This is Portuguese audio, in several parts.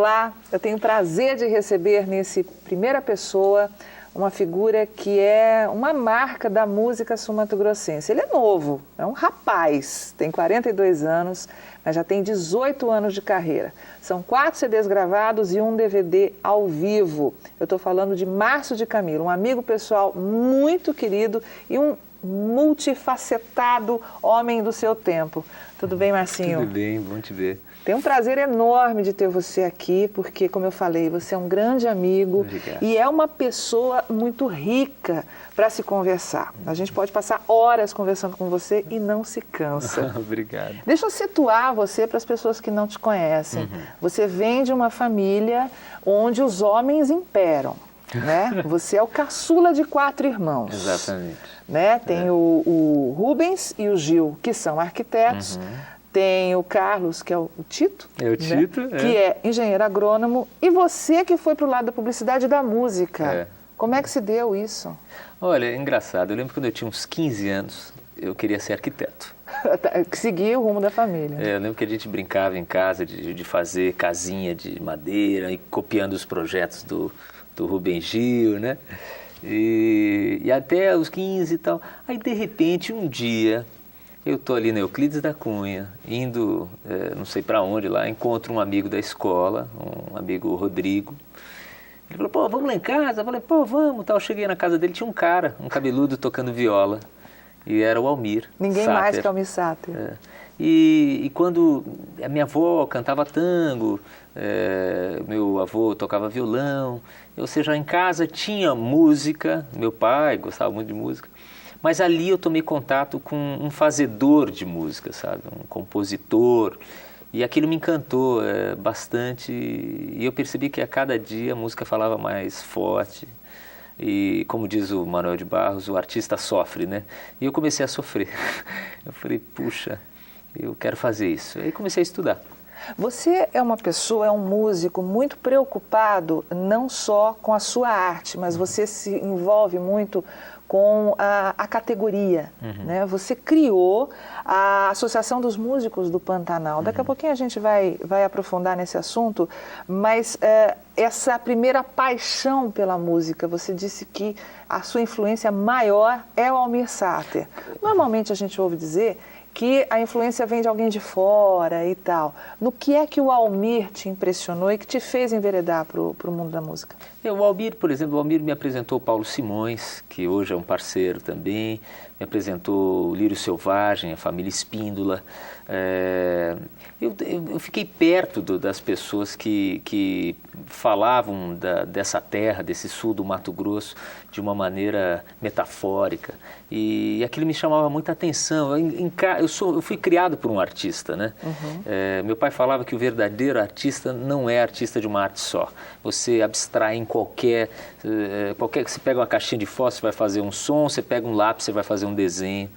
Olá, eu tenho o prazer de receber nesse Primeira Pessoa uma figura que é uma marca da música sul-mato-grossense. Ele é novo, é um rapaz, tem 42 anos, mas já tem 18 anos de carreira. São 4 CDs gravados e um DVD ao vivo. Eu estou falando de Márcio de Camilo, um amigo pessoal muito querido e um multifacetado homem do seu tempo. Tudo bem, Marcinho? Tudo bem, bom te ver. Tenho um prazer enorme de ter você aqui, porque, como eu falei, você é um grande amigo. Obrigado. E é uma pessoa muito rica para se conversar. A gente pode passar horas conversando com você e não se cansa. Obrigado. Deixa eu situar você para as pessoas que não te conhecem. Você vem de uma família onde os homens imperam, né? Você é o caçula de 4 irmãos. Exatamente. Né? Tem o Rubens e o Gil, que são arquitetos. Tem o Carlos, que é o Tito. É o Tito, né? Que é engenheiro agrônomo. E você que foi para o lado da publicidade e da música. É. Como é que se deu isso? Olha, é engraçado. Eu lembro quando eu tinha uns 15 anos, eu queria ser arquiteto. Seguir o rumo da família. Eu lembro que a gente brincava em casa de fazer casinha de madeira e copiando os projetos do Rubem Gil, né? E até os 15 e tal. Aí, de repente, um dia, eu estou ali na Euclides da Cunha, indo, não sei para onde lá, encontro um amigo da escola, um amigo Rodrigo. Ele falou, pô, vamos lá em casa? Eu falei, pô, vamos. Tal. Eu cheguei na casa dele, tinha um cara, um cabeludo tocando viola. E era o Almir Ninguém Sater. mais que Almir Sater. E quando a minha avó cantava tango, meu avô tocava violão, ou seja, em casa tinha música, meu pai gostava muito de música, mas ali eu tomei contato com um fazedor de música, sabe, um compositor, e aquilo me encantou bastante, e eu percebi que a cada dia a música falava mais forte. E como diz o Manuel de Barros, o artista sofre, né? E eu comecei a sofrer. Eu falei, puxa, eu quero fazer isso. Aí comecei a estudar. Você é uma pessoa, é um músico muito preocupado não só com a sua arte, mas você se envolve muito com a categoria, né? Você criou a Associação dos Músicos do Pantanal. Daqui a pouquinho a gente vai aprofundar nesse assunto, mas essa primeira paixão pela música, você disse que a sua influência maior é o Almir Sater. Normalmente a gente ouve dizer que a influência vem de alguém de fora e tal. No que é que o Almir te impressionou e que te fez enveredar para o mundo da música? O Almir, por exemplo, o Almir me apresentou o Paulo Simões, que hoje é um parceiro também, me apresentou o Lírio Selvagem, a família Espíndola. Eu fiquei perto das pessoas que falavam dessa terra, desse sul do Mato Grosso, de uma maneira metafórica. E aquilo me chamava muita atenção. Eu fui criado por um artista, né? Meu pai falava que o verdadeiro artista não é artista de uma arte só. Você abstrai em qualquer você pega uma caixinha de fósforo, você vai fazer um som, você pega um lápis, você vai fazer um desenho.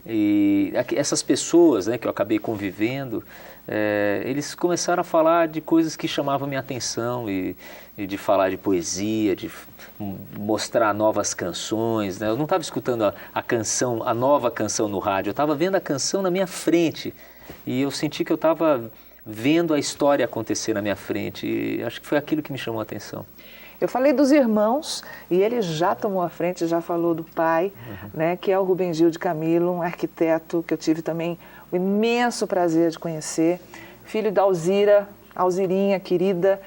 E essas pessoas, né, que eu acabei convivendo, eles começaram a falar de coisas que chamavam minha atenção e de falar de poesia, de mostrar novas canções, né? Eu não estava escutando a nova canção no rádio, eu estava vendo a canção na minha frente e eu senti que eu estava vendo a história acontecer na minha frente e acho que foi aquilo que me chamou a atenção. Eu falei dos irmãos e ele já tomou a frente, já falou do pai, né, que é o Rubem Gil de Camilo, um arquiteto que eu tive também o imenso prazer de conhecer, filho da Alzira, Alzirinha, querida,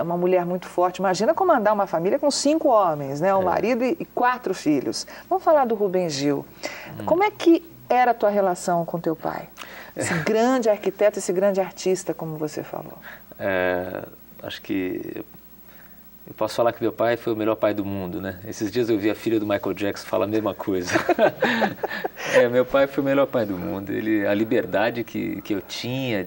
uma mulher muito forte. Imagina comandar uma família com 5 homens, né, um marido e 4 filhos. Vamos falar do Rubem Gil. Como é que era a tua relação com teu pai? Esse grande arquiteto, esse grande artista, como você falou. Acho que eu posso falar que meu pai foi o melhor pai do mundo, né? Esses dias eu vi a filha do Michael Jackson falar a mesma coisa. Meu pai foi o melhor pai do mundo. A liberdade que eu tinha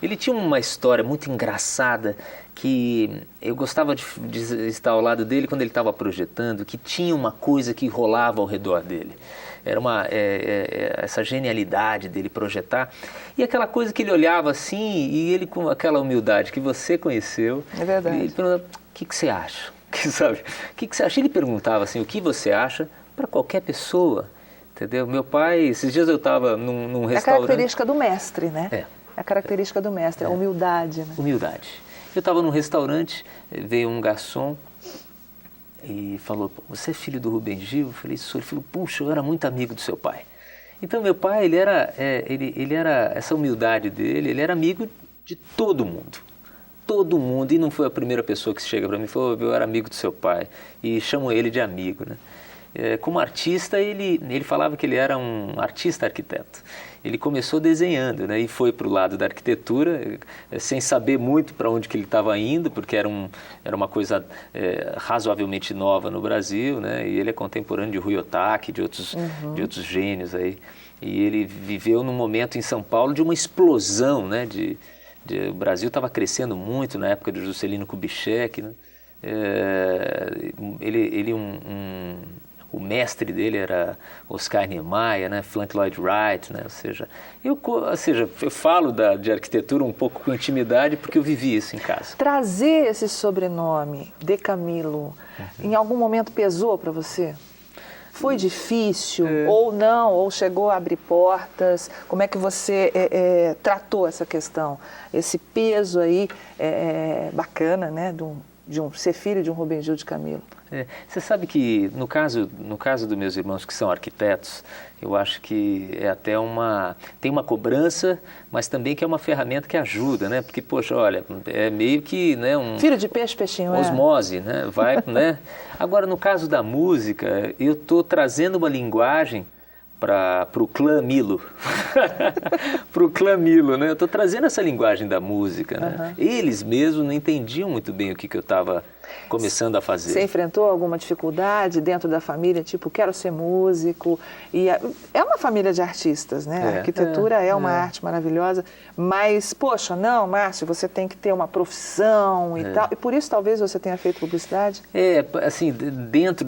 Ele tinha uma história muito engraçada que eu gostava de estar ao lado dele quando ele estava projetando, que tinha uma coisa que rolava ao redor dele. Era essa genialidade dele projetar e aquela coisa que ele olhava assim e ele com aquela humildade que você conheceu. É verdade. Ele perguntava, o que você acha? Sabe? O que você acha? Ele perguntava assim, o que você acha para qualquer pessoa, entendeu? Meu pai, esses dias eu estava num restaurante... É a característica do mestre, né? É a característica do mestre, a humildade. Né? Humildade. eu estava num restaurante, veio um garçom e falou, você é filho do Rubem Gil? Eu falei, sou. Ele falou, puxa, eu era muito amigo do seu pai. Então, meu pai, ele era, essa humildade dele, ele era amigo de todo mundo. Todo mundo, e não foi a primeira pessoa que chega para mim e falou, eu era amigo do seu pai, e chamam ele de amigo, né? Como artista, ele falava que ele era um artista-arquiteto. Ele começou desenhando, né, e foi para o lado da arquitetura, sem saber muito para onde que ele estava indo, porque era uma coisa razoavelmente nova no Brasil, né, e ele é contemporâneo de Rui Otaki, de outros gênios aí. E ele viveu num momento em São Paulo de uma explosão, né, o Brasil estava crescendo muito na época de Juscelino Kubitschek, né? O mestre dele era Oscar Niemeyer, né? Frank Lloyd Wright, né? Ou seja, eu falo de arquitetura um pouco com intimidade porque eu vivi isso em casa. Trazer esse sobrenome, De Camilo, em algum momento pesou para você? Foi difícil ou não? Ou chegou a abrir portas? Como é que você tratou essa questão? Esse peso aí bacana, né? De ser filho de um Rubem Gil de Camilo. Você sabe que no caso dos meus irmãos que são arquitetos, eu acho que tem uma cobrança, mas também que é uma ferramenta que ajuda, né? Porque, poxa, olha, é meio que, né, filho de peixe, peixinho, osmose, né? Vai, né? Agora, no caso da música, eu estou trazendo uma linguagem para o clã Milo, para o clã Milo, né? Eu estou trazendo essa linguagem da música, né? Eles mesmos não entendiam muito bem o que eu estava começando a fazer. Você enfrentou alguma dificuldade dentro da família, tipo, quero ser músico? E é uma família de artistas, né? A arquitetura é uma arte maravilhosa, mas, poxa, não, Márcio, você tem que ter uma profissão e tal. E por isso talvez você tenha feito publicidade? Assim, dentro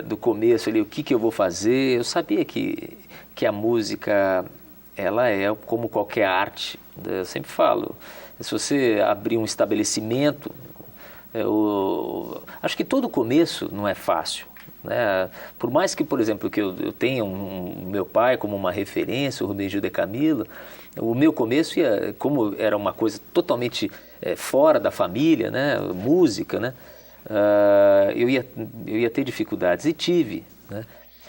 do começo ali, o que eu vou fazer, eu sabia que a música, ela é como qualquer arte. Eu sempre falo, se você abrir um estabelecimento, acho que todo começo não é fácil, né? Por mais que, por exemplo, que eu tenha meu pai como uma referência, o Rubem Gil de Camilo, o meu começo, como era uma coisa totalmente fora da família, né? Música, né? Eu ia ter dificuldades, e tive, né?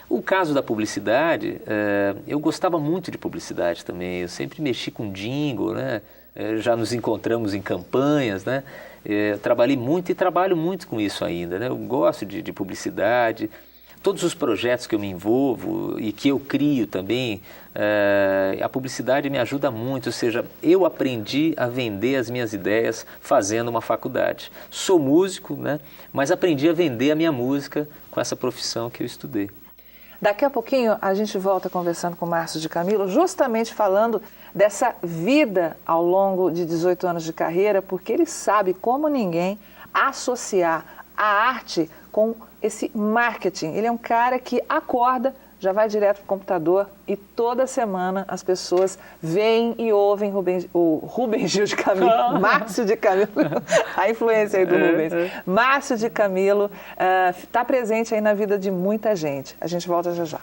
O caso da publicidade, eu gostava muito de publicidade também, eu sempre mexi com jingle, né? Já nos encontramos em campanhas, né? Trabalhei muito e trabalho muito com isso ainda, né? Eu gosto de publicidade, todos os projetos que eu me envolvo e que eu crio também, a publicidade me ajuda muito, ou seja, eu aprendi a vender as minhas ideias fazendo uma faculdade. Sou músico, né? Mas aprendi a vender a minha música com essa profissão que eu estudei. Daqui a pouquinho a gente volta conversando com o Márcio de Camilo, justamente falando dessa vida ao longo de 18 anos de carreira, porque ele sabe como ninguém associar a arte com esse marketing. Ele é um cara que acorda, já vai direto para o computador e toda semana as pessoas veem e ouvem o Rubem Gil de Camilo, Márcio de Camilo, a influência aí do Rubens. Márcio de Camilo está presente aí na vida de muita gente. A gente volta já já.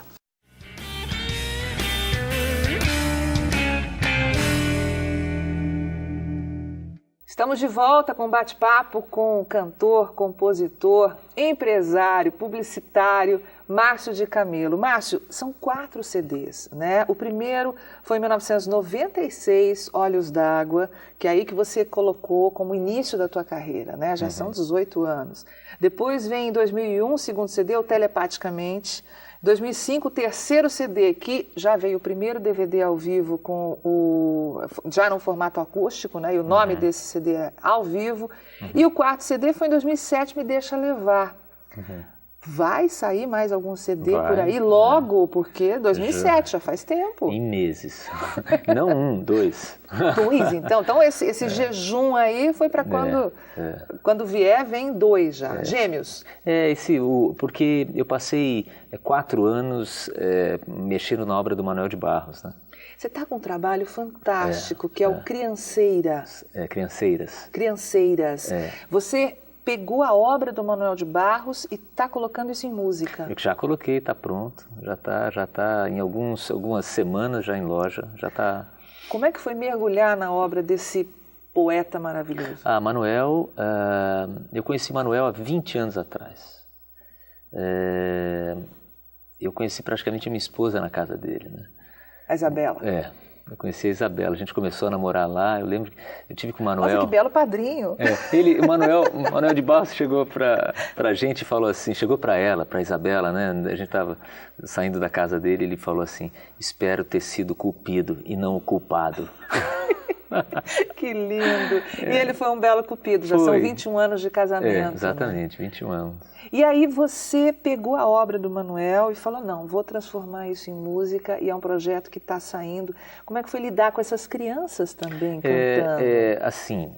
Estamos de volta com um bate-papo com o cantor, compositor, empresário, publicitário, Márcio de Camilo. Márcio, são 4 CDs, né? O primeiro foi em 1996, Olhos d'Água, que é aí que você colocou como início da tua carreira, né? Já são 18 anos. Depois vem em 2001, o segundo CD, o Telepaticamente. 2005, o terceiro CD, que já veio o primeiro DVD ao vivo já no formato acústico, né? E o nome desse CD é Ao Vivo. E o quarto CD foi em 2007, Me Deixa Levar. Vai sair mais algum CD por aí logo, porque 2007 já faz tempo. Em meses. Não 1, 2. 2, então. Então esse jejum aí foi para quando vier, vem 2 já. Gêmeos. Porque eu passei 4 anos mexendo na obra do Manuel de Barros, né? Você está com um trabalho fantástico, que é o Crianceiras. Crianceiras. Crianceiras. Você pegou a obra do Manuel de Barros e está colocando isso em música. Eu já coloquei, está pronto. Já tá em algumas semanas já em loja, já está. Como é que foi mergulhar na obra desse poeta maravilhoso? Manuel, eu conheci Manuel há 20 anos atrás. Eu conheci praticamente a minha esposa na casa dele, né? A Isabela? Eu conheci a Isabela, a gente começou a namorar lá, eu lembro que eu tive com o Manuel... Nossa, que belo padrinho! O Manuel de Barros chegou pra gente e falou assim, chegou pra ela, pra Isabela, né? A gente tava saindo da casa dele, ele falou assim, espero ter sido culpido e não o culpado. Que lindo! E ele foi um belo cupido, já são 21 anos de casamento. Exatamente, né? 21 anos. E aí você pegou a obra do Manuel e falou, não, vou transformar isso em música, e é um projeto que está saindo. Como é que foi lidar com essas crianças também cantando? Assim,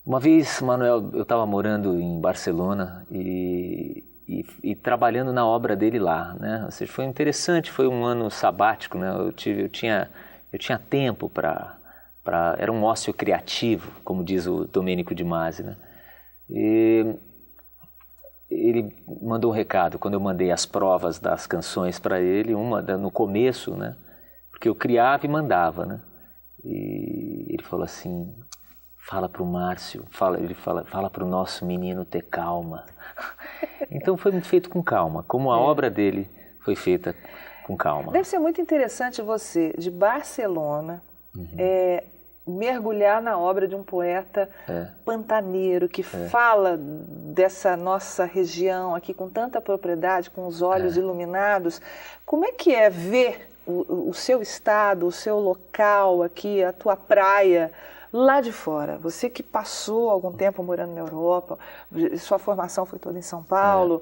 uma vez, Manuel, eu estava morando em Barcelona e trabalhando na obra dele lá, né? Ou seja, foi interessante, foi um ano sabático, né? Eu tinha tempo era um ócio criativo, como diz o Domênico de Masi, né? E ele mandou um recado, quando eu mandei as provas das canções para ele, uma no começo, né? Porque eu criava e mandava, né? E ele falou assim, fala para o Márcio, fala para o nosso menino ter calma. Então foi feito com calma, como a obra dele foi feita com calma. Deve ser muito interessante você, de Barcelona, mergulhar na obra de um poeta pantaneiro, que fala dessa nossa região aqui com tanta propriedade, com os olhos iluminados. Como é que é ver o seu estado, o seu local aqui, a tua praia, lá de fora? Você que passou algum tempo morando na Europa, sua formação foi toda em São Paulo,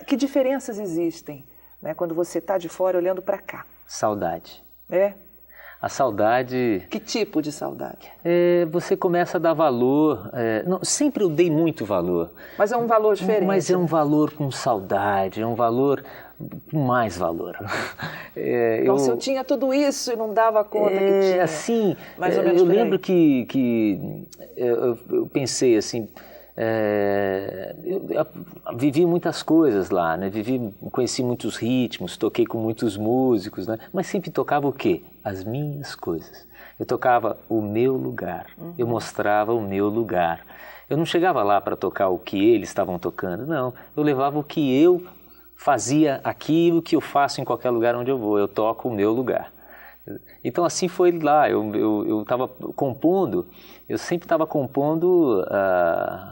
que diferenças existem, né, quando você está de fora olhando para cá? Saudade. A saudade... Que tipo de saudade? Você começa a dar valor. Não, sempre eu dei muito valor. Mas é um valor diferente. Mas é um valor com saudade, é um valor com mais valor. Nossa, eu tinha tudo isso e não dava conta que tinha. Assim, mais ou menos eu lembro que eu pensei assim... eu vivi muitas coisas lá, né? Conheci muitos ritmos, toquei com muitos músicos, né? Mas sempre tocava o quê? As minhas coisas. Eu tocava o meu lugar, eu mostrava o meu lugar. Eu não chegava lá para tocar o que eles estavam tocando, não. Eu levava o que eu fazia aqui, o que eu faço em qualquer lugar onde eu vou. Eu toco o meu lugar. Então assim foi lá, eu estava compondo, eu sempre estava compondo,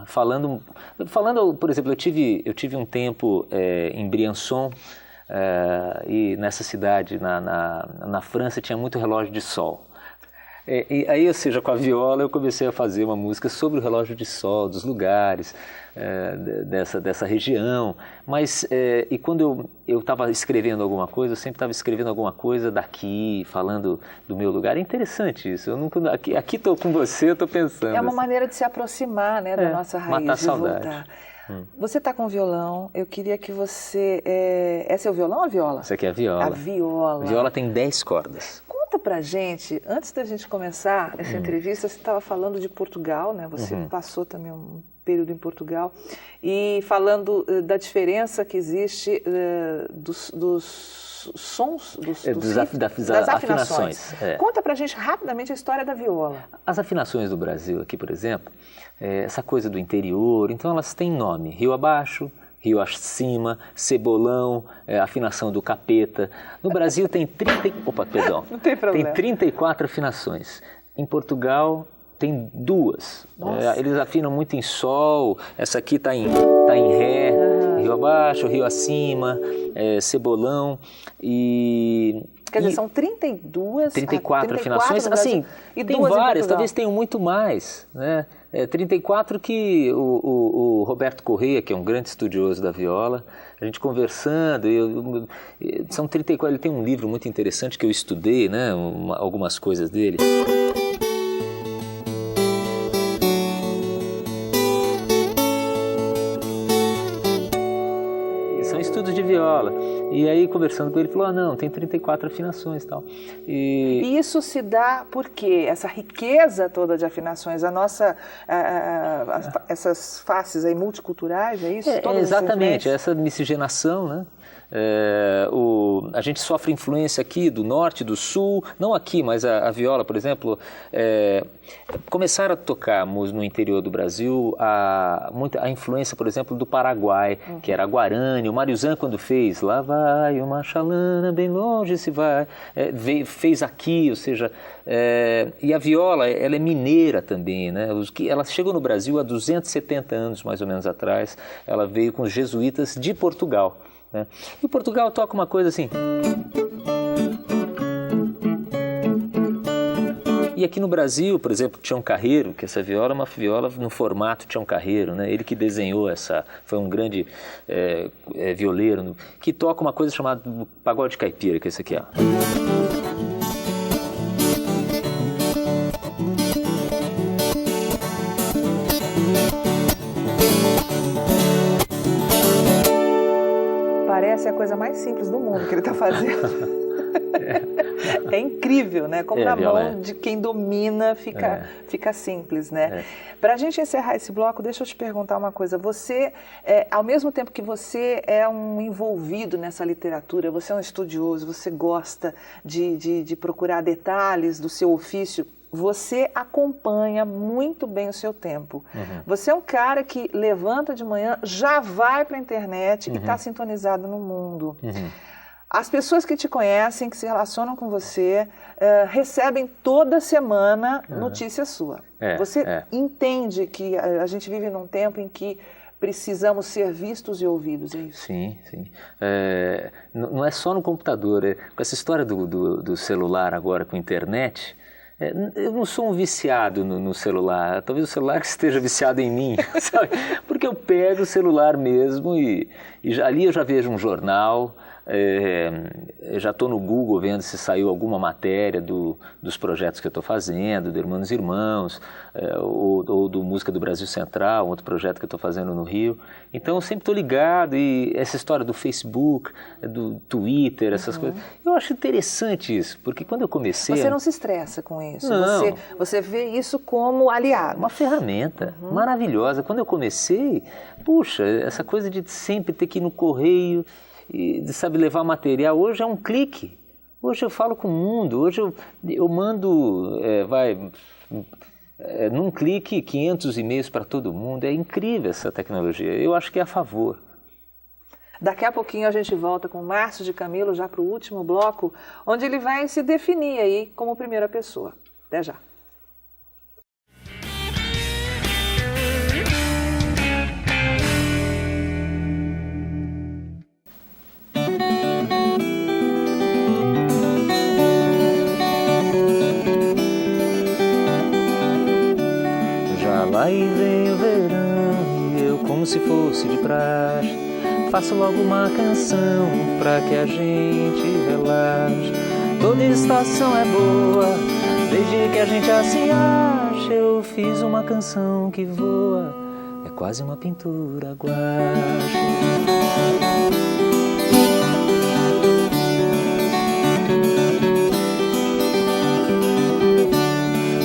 falando, por exemplo, eu tive um tempo em Briançon, e nessa cidade, na França, tinha muito relógio de sol. E aí, ou seja, com a viola eu comecei a fazer uma música sobre o relógio de sol, dos lugares dessa região. Mas, e quando eu estava escrevendo alguma coisa, eu sempre estava escrevendo alguma coisa daqui, falando do meu lugar. É interessante isso. Eu nunca, aqui estou com você, eu estou pensando. É uma maneira de se aproximar, né, da nossa raiz, matar a de saudade. voltar. Você está com violão, eu queria que você... Esse é o violão ou a viola? Essa aqui é a viola. A viola. A viola tem 10 cordas. Conta pra gente, antes da gente começar essa entrevista, você estava falando de Portugal, né? Você passou também um período em Portugal, e falando da diferença que existe dos sons, das afinações. Conta pra gente rapidamente a história da viola. As afinações do Brasil aqui, por exemplo, essa coisa do interior, então elas têm nome, rio abaixo, rio acima, cebolão, afinação do capeta. No Brasil tem 34 afinações. Em Portugal tem 2. Eles afinam muito em sol, essa aqui está em ré, rio abaixo, rio acima, cebolão e... Quer dizer, são 34 afinações, assim, e tem várias, talvez tenham muito mais, né? 34 que o Roberto Correia, que é um grande estudioso da viola, a gente conversando, são 34, ele tem um livro muito interessante que eu estudei, né? Algumas coisas dele. Estudos de viola. E aí, conversando com ele, ele falou, não, tem 34 afinações e tal. E isso se dá por quê? Essa riqueza toda de afinações, essas faces aí multiculturais, é isso? Exatamente, essa miscigenação, né? A gente sofre influência aqui do norte, do sul, não aqui, mas a viola, por exemplo, começaram a tocar no interior do Brasil a influência, por exemplo, do Paraguai, que era a Guarani. O Mariuzan, quando fez Lá vai uma chalana, bem longe se vai, fez aqui, ou seja, e a viola, ela é mineira também, né? Ela chegou no Brasil há 270 anos, mais ou menos atrás. Ela veio com os jesuítas de Portugal, né? E Portugal toca uma coisa assim. E aqui no Brasil, por exemplo, Tião Carreiro, que essa viola é uma viola no formato Tião Carreiro, né? Ele que desenhou foi um grande violeiro, que toca uma coisa chamada pagode caipira, que é esse aqui, ó. Parece a coisa mais simples do mundo que ele está fazendo. É incrível, né? Como na mão de quem domina fica simples, né? Para a gente encerrar esse bloco, deixa eu te perguntar uma coisa. Você, ao mesmo tempo que você é um envolvido nessa literatura, você é um estudioso, você gosta de procurar detalhes do seu ofício, você acompanha muito bem o seu tempo. Você é um cara que levanta de manhã, já vai para a internet e está sintonizado no mundo. As pessoas que te conhecem, que se relacionam com você, recebem toda semana notícia sua. Você entende que a gente vive num tempo em que precisamos ser vistos e ouvidos, é isso? Sim, sim. Não é só no computador. Com essa história do celular agora, com a internet, eu não sou um viciado no celular. Talvez o celular esteja viciado em mim, sabe? Porque eu pego o celular mesmo e ali eu já vejo um jornal. Já estou no Google vendo se saiu alguma matéria dos projetos que eu estou fazendo, do Irmãos e Irmãos, ou do Música do Brasil Central, outro projeto que eu estou fazendo no Rio. Então eu sempre estou ligado, e essa história do Facebook, do Twitter, essas coisas, eu acho interessante isso, porque quando eu comecei... Você não se estressa com isso? Não. Você vê isso como aliado? Uma ferramenta maravilhosa. Quando eu comecei, puxa, essa coisa de sempre ter que ir no correio, e de saber levar material, hoje é um clique. Hoje eu falo com o mundo, hoje eu mando, num clique, 500 e-mails para todo mundo. É incrível essa tecnologia, eu acho que é a favor. Daqui a pouquinho a gente volta com o Márcio de Camilo, já para o último bloco, onde ele vai se definir aí como primeira pessoa. Até já. Aí vem o verão e eu, como se fosse de praxe, faço logo uma canção pra que a gente relaxe. Toda estação é boa, desde que a gente assim acha. Eu fiz uma canção que voa, é quase uma pintura guache.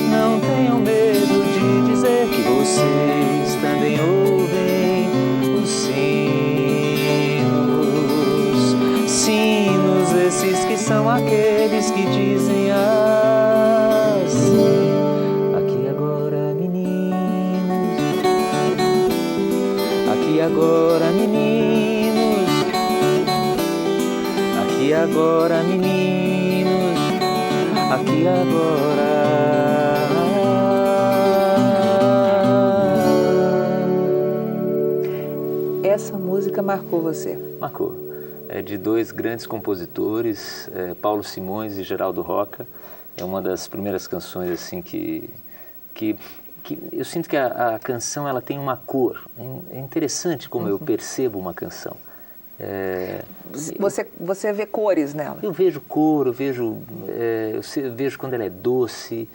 Não tenham medo de dizer que vocês também ouvem os sinos, esses que são aqueles que dizem assim: aqui agora meninos, aqui agora meninos, aqui agora meninos, aqui agora. Essa música marcou você? Marcou. É de dois grandes compositores, Paulo Simões e Geraldo Roca. É uma das primeiras canções assim que eu sinto que a canção ela tem uma cor. É interessante como eu percebo uma canção. Você vê cores nela? Eu vejo cor, eu vejo quando ela é doce.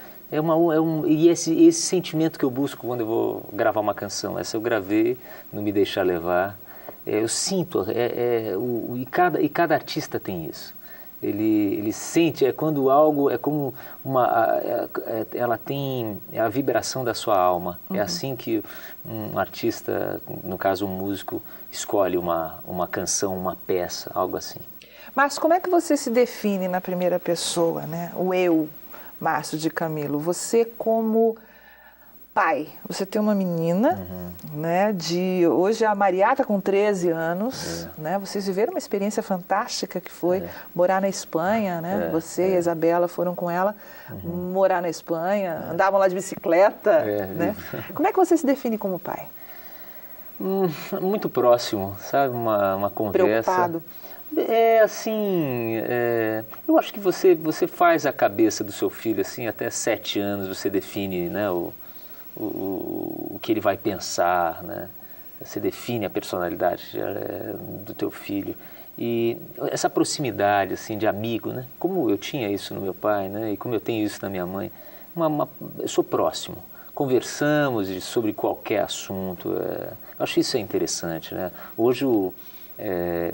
E esse sentimento que eu busco quando eu vou gravar uma canção. Essa eu gravei, Não Me Deixar Levar. Eu sinto, e cada artista tem isso. ele sente, é quando algo, é como ela tem a vibração da sua alma. É assim que um artista, no caso um músico, escolhe uma canção, uma peça, algo assim. Mas como é que você se define na primeira pessoa, né? O eu, Márcio de Camilo, você como pai, você tem uma menina, né, hoje a Maria está com 13 anos, né, vocês viveram uma experiência fantástica que foi morar na Espanha, né, você e a Isabela foram com ela morar na Espanha, andavam lá de bicicleta, né, como é que você se define como pai? Muito próximo, sabe, uma conversa. Preocupado? Eu acho que você faz a cabeça do seu filho, assim, até 7 anos você define, né, o que ele vai pensar, né? Você define a personalidade do teu filho. E essa proximidade assim, de amigo, né? Como eu tinha isso no meu pai, né? E como eu tenho isso na minha mãe, eu sou próximo. Conversamos sobre qualquer assunto. Eu acho isso interessante, né? Hoje é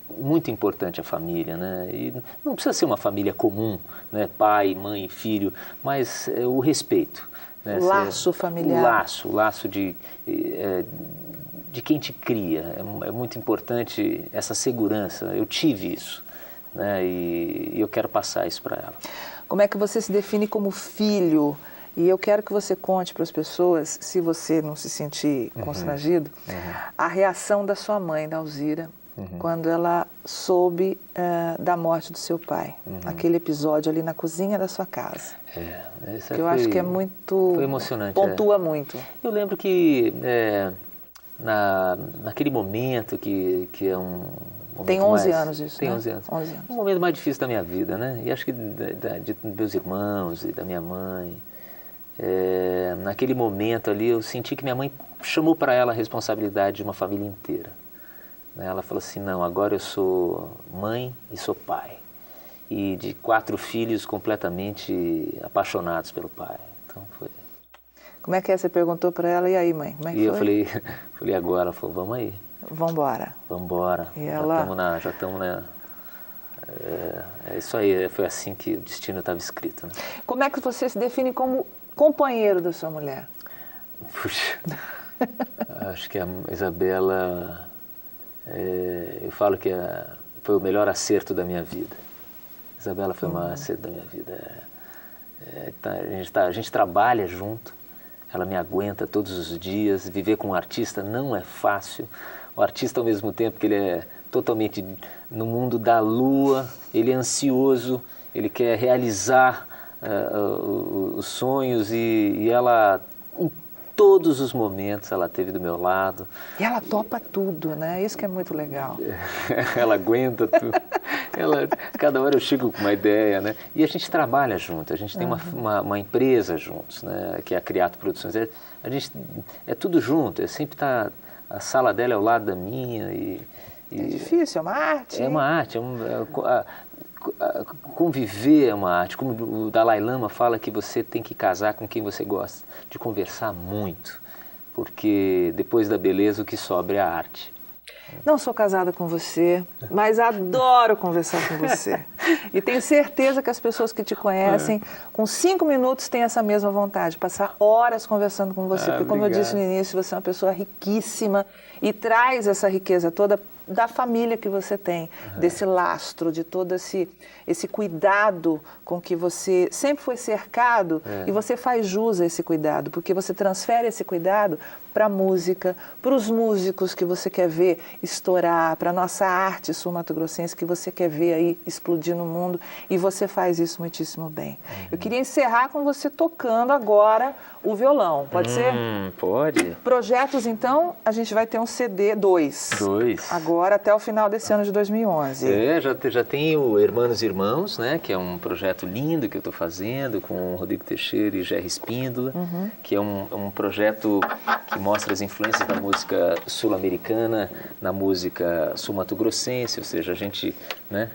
muito importante a família, né? E não precisa ser uma família comum, né? Pai, mãe, filho, mas o respeito. Né? O laço familiar. O laço de quem te cria. É muito importante essa segurança. Eu tive isso, né? E eu quero passar isso para ela. Como é que você se define como filho? E eu quero que você conte para as pessoas, se você não se sentir constrangido, a reação da sua mãe, da Alzira, quando ela soube da morte do seu pai. Aquele episódio ali na cozinha da sua casa. Que eu acho que é muito... Foi emocionante. Pontua muito. Eu lembro que naquele momento que é um momento tem 11 anos isso, tem né? 11 anos. 11 anos. Um momento mais difícil da minha vida, né? E acho que de meus irmãos e da minha mãe. Naquele momento ali eu senti que minha mãe chamou para ela a responsabilidade de uma família inteira. Ela falou assim, não, agora eu sou mãe e sou pai. E de 4 filhos completamente apaixonados pelo pai. Então foi... Como é que é? Você perguntou para ela, e aí, mãe? Como é que foi? Eu falei agora, ela falou, vamos aí. Vamos embora. Vamos embora. E ela... Já estamos na... É isso aí, foi assim que o destino estava escrito. Né? Como é que você se define como companheiro da sua mulher? Puxa, acho que a Isabela... eu falo que foi o melhor acerto da minha vida. Isabela foi o maior acerto da minha vida. A gente trabalha junto, ela me aguenta todos os dias. Viver com um artista não é fácil. O artista, ao mesmo tempo que ele é totalmente no mundo da lua, ele é ansioso, ele quer realizar os sonhos e ela... Todos os momentos ela esteve do meu lado. E ela topa tudo, né? Isso que é muito legal. Ela aguenta tudo. Cada hora eu chego com uma ideia, né? E a gente trabalha junto, a gente tem uma empresa juntos, né? Que é a Criato Produções. A gente é tudo junto, sempre tá, a sala dela é ao lado da minha. É difícil, é uma arte. É uma arte, conviver é uma arte. Como o Dalai Lama fala que você tem que casar com quem você gosta, de conversar muito, porque depois da beleza o que sobra é a arte. Não sou casada com você, mas adoro conversar com você. E tenho certeza que as pessoas que te conhecem, com 5 minutos, têm essa mesma vontade, passar horas conversando com você. Porque, como eu disse no início, você é uma pessoa riquíssima e traz essa riqueza toda da família que você tem, desse lastro, de todo esse cuidado com que você sempre foi cercado e você faz jus a esse cuidado, porque você transfere esse cuidado para a música, para os músicos que você quer ver estourar, para a nossa arte sul-mato-grossense que você quer ver aí explodir no mundo, e você faz isso muitíssimo bem. Eu queria encerrar com você tocando agora o violão, pode ser? Pode. Projetos, então, a gente vai ter um CD 2. Agora até o final desse ano de 2011. Já tem o Hermanos e Irmãos, né, que é um projeto lindo que eu estou fazendo com o Rodrigo Teixeira e Gerry Espíndola, que é um projeto que mostra as influências da música sul-americana na música sul-mato-grossense, ou seja, a gente, né,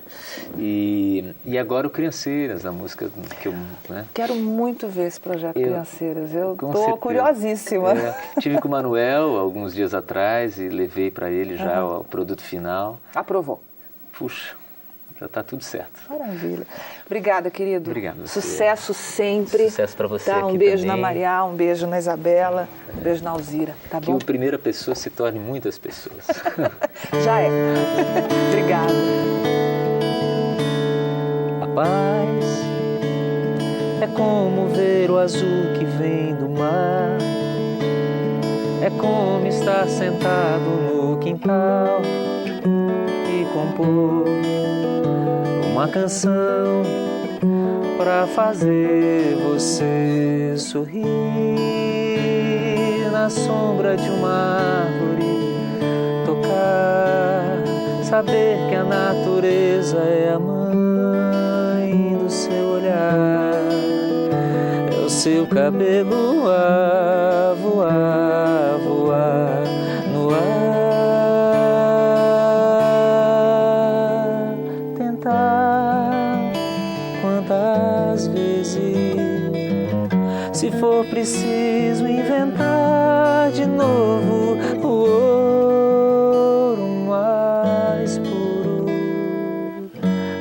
e agora o Crianceiras, a música que eu, né. Quero muito ver esse projeto Crianceiras, eu estou curiosíssima. Tive com o Manuel alguns dias atrás e levei para ele já o produto final. Aprovou? Puxa, já está tudo certo. Maravilha. Obrigada, querido. Obrigado. Você. Sucesso sempre. Sucesso para você. Tá? Um aqui beijo também. na Maria, um beijo na Isabela, um beijo na Alzira, tá Que bom? a primeira pessoa se torne muitas pessoas. Já é. Obrigada. A paz é como ver o azul que vem do mar. É como estar sentado no quintal e compor uma canção pra fazer você sorrir na sombra de uma árvore, tocar, saber que a natureza é a mãe do seu olhar, é o seu cabelo a voar, voar no ar, tentar quantas vezes, se for preciso inventar de novo o ouro mais puro,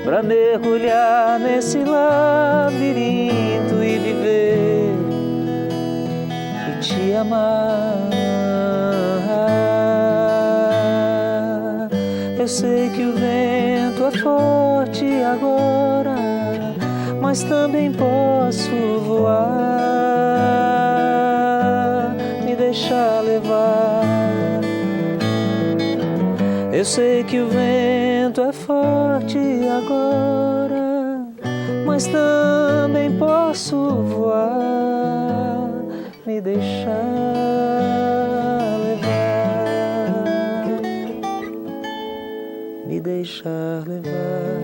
pra mergulhar nesse labirinto e viver e te amar. Eu sei que o vento é forte agora, mas também posso voar, me deixar levar. Eu sei que o vento é forte agora, mas também posso voar, me deixar levar, me deixar levar.